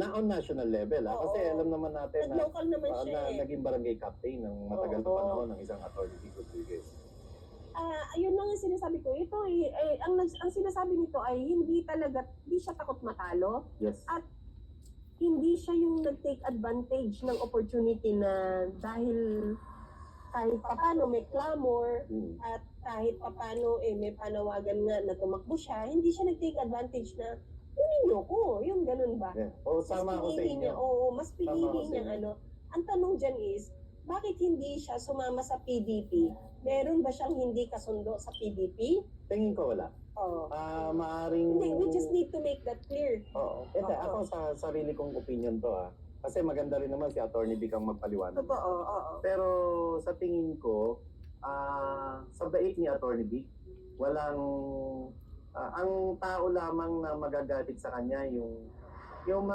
on national level, ha? Kasi Oo. alam naman natin na, Nag-local naman siya eh. naging barangay captain ng matagal na Oo. panahon ng isang Attorney Vic Rodriguez. Ayun lang ang sinasabi ko. Ito ang sinasabi nito ay hindi siya takot matalo. Yes. At hindi siya yung nag-take advantage ng opportunity na dahil kahit papano may clamor at kahit papano may panawagan nga na tumakbo siya, hindi siya nag-take advantage na kunin niyo ko, yung ganun ba? Yeah. O, sama ako sa inyo. Mas pinili niya Ang tanong dyan is, bakit hindi siya sumama sa PDP? Meron ba siyang hindi kasundo sa PDP? Tingin ko wala. Oo. Maaring... Hindi, we just need to make that clear. Oo. Ako sa sarili kong opinion to, ha. Kasi maganda rin naman si Attorney Vic ang magpaliwanag. Totoo, oo. Pero sa tingin ko, sa bait ni Attorney Vic, walang... ang tao lamang na magagalit sa kanya yung